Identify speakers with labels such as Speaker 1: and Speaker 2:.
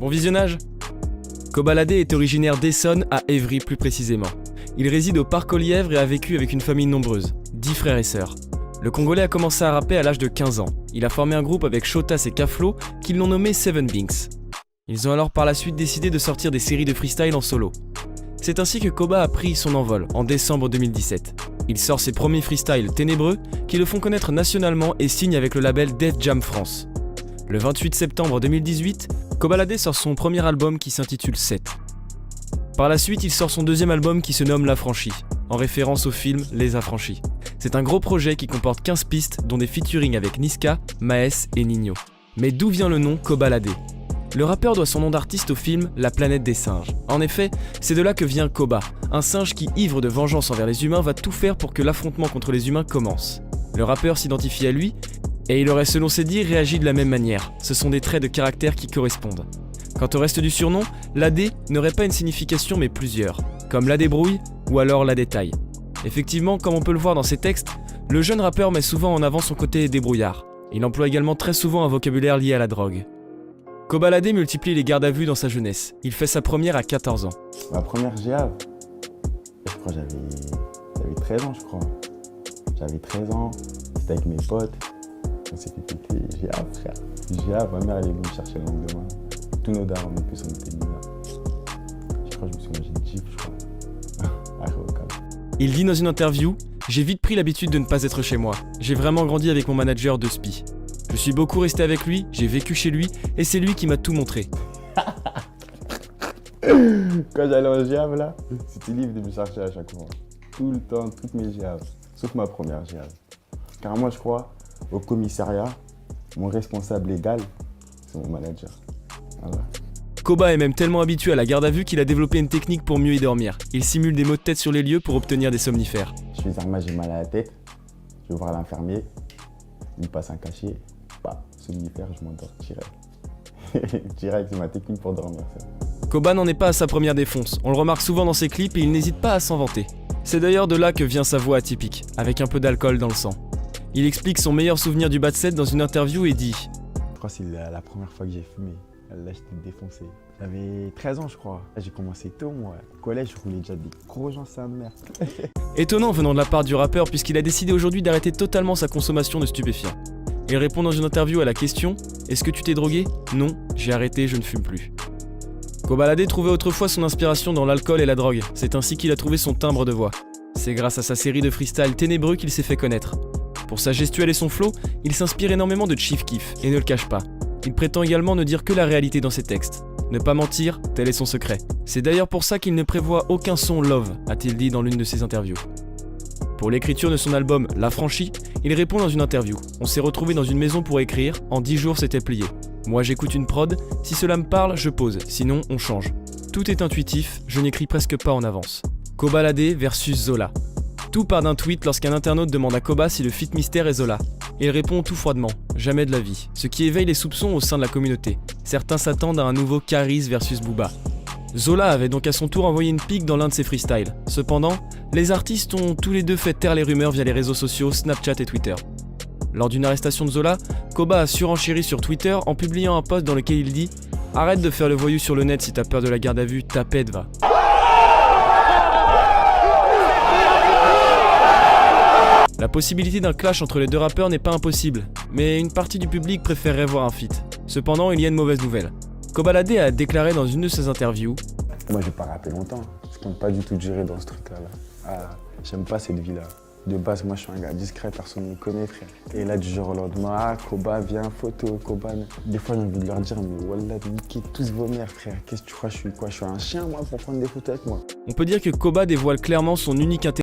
Speaker 1: Bon visionnage. Kobalade est originaire d'Essonne, à Évry plus précisément. Il réside au Parc aux Lièvres et a vécu avec une famille nombreuse, 10 frères et sœurs. Le Congolais a commencé à rapper à l'âge de 15 ans. Il a formé un groupe avec Shotas et Kaflo, qu'ils l'ont nommé Seven Binks. Ils ont alors par la suite décidé de sortir des séries de freestyle en solo. C'est ainsi que Koba a pris son envol en décembre 2017. Il sort ses premiers freestyles ténébreux qui le font connaître nationalement et signe avec le label Def Jam France. Le 28 septembre 2018, Kobalade sort son premier album qui s'intitule 7. Par la suite, il sort son deuxième album qui se nomme L'Affranchi, en référence au film Les Affranchis. C'est un gros projet qui comporte 15 pistes dont des featuring avec Niska, Maes et Nino. Mais d'où vient le nom Kobalade ? Le rappeur doit son nom d'artiste au film La planète des singes. En effet, c'est de là que vient Koba, un singe qui, ivre de vengeance envers les humains, va tout faire pour que l'affrontement contre les humains commence. Le rappeur s'identifie à lui, et il aurait selon ses dires réagi de la même manière. Ce sont des traits de caractère qui correspondent. Quant au reste du surnom, l'AD n'aurait pas une signification mais plusieurs, comme la débrouille ou alors la détail. Effectivement, comme on peut le voir dans ses textes, le jeune rappeur met souvent en avant son côté débrouillard. Il emploie également très souvent un vocabulaire lié à la drogue. Kobalade multiplie les gardes à vue dans sa jeunesse. Il fait sa première à 14 ans.
Speaker 2: Ma première GAV, je crois que j'avais 13 ans, je crois. J'avais 13 ans, c'était avec mes potes. On s'est fait péter GAV, frère. GAV, ma mère elle est venue me chercher le lendemain. Tous nos darons, en plus, on était mis là. Je crois que je me suis mangé une gifle, je crois.
Speaker 1: Il dit dans une interview « J'ai vite pris l'habitude de ne pas être chez moi. J'ai vraiment grandi avec mon manager de spi. Je suis beaucoup resté avec lui, j'ai vécu chez lui, et c'est lui qui m'a tout montré. »
Speaker 2: Quand j'allais en GAV là, c'était libre de me chercher à chaque fois. Tout le temps, toutes mes GAV. Sauf ma première GAV. Car moi je crois, au commissariat, mon responsable légal, c'est mon manager. Voilà.
Speaker 1: Koba est même tellement habitué à la garde à vue qu'il a développé une technique pour mieux y dormir. Il simule des maux de tête sur les lieux pour obtenir des somnifères.
Speaker 2: Je fais Zarma, j'ai mal à la tête, je vais voir l'infirmier, il me passe un cachet, bah, somnifère, je m'endors direct. Direct, c'est ma technique pour dormir. Ça.
Speaker 1: Koba n'en est pas à sa première défonce, on le remarque souvent dans ses clips et il n'hésite pas à s'en vanter. C'est d'ailleurs de là que vient sa voix atypique, avec un peu d'alcool dans le sang. Il explique son meilleur souvenir du bas de set dans une interview et dit
Speaker 2: « Je crois que c'est la première fois que j'ai fumé. Là, j'étais défoncé. J'avais 13 ans, je crois. J'ai commencé tôt, moi. Au collège, je roulais déjà des gros gens, sa mère.
Speaker 1: Étonnant venant de la part du rappeur puisqu'il a décidé aujourd'hui d'arrêter totalement sa consommation de stupéfiants. Il répond dans une interview à la question « Est-ce que tu t'es drogué ? Non, j'ai arrêté, je ne fume plus. » Kobalade trouvait autrefois son inspiration dans l'alcool et la drogue. C'est ainsi qu'il a trouvé son timbre de voix. C'est grâce à sa série de freestyle ténébreux qu'il s'est fait connaître. Pour sa gestuelle et son flow, il s'inspire énormément de Chief Keef et ne le cache pas. Il prétend également ne dire que la réalité dans ses textes. Ne pas mentir, tel est son secret. C'est d'ailleurs pour ça qu'il ne prévoit aucun son love, a-t-il dit dans l'une de ses interviews. Pour l'écriture de son album L'Affranchi, il répond dans une interview. On s'est retrouvé dans une maison pour écrire, en 10 jours c'était plié. Moi j'écoute une prod, si cela me parle, je pose, sinon on change. Tout est intuitif, je n'écris presque pas en avance. Kobalade versus Zola. Tout part d'un tweet lorsqu'un internaute demande à Koba si le feat mystère est Zola. Il répond tout froidement, jamais de la vie, ce qui éveille les soupçons au sein de la communauté. Certains s'attendent à un nouveau Caris versus Booba. Zola avait donc à son tour envoyé une pique dans l'un de ses freestyles. Cependant, les artistes ont tous les deux fait taire les rumeurs via les réseaux sociaux Snapchat et Twitter. Lors d'une arrestation de Zola, Koba a surenchéri sur Twitter en publiant un post dans lequel il dit « Arrête de faire le voyou sur le net si t'as peur de la garde à vue, ta pète va ». La possibilité d'un clash entre les deux rappeurs n'est pas impossible, mais une partie du public préférerait voir un feat. Cependant, il y a une mauvaise nouvelle. Kobalade a déclaré dans une de ses interviews «
Speaker 2: Moi, je vais pas rapper longtemps. Je compte pas du tout durer dans ce truc-là. J'aime pas cette vie-là. De base, moi, je suis un gars discret, personne ne me connaît, frère. Et là, du jour au lendemain, Koba, viens, photo, Koba. Des fois, j'ai envie de leur dire, mais wallah, niquez tous vos mères, frère. Qu'est-ce que tu crois, je suis quoi? Je suis un chien, moi, pour prendre des photos avec moi. »
Speaker 1: On peut dire que Koba dévoile clairement son unique intérêt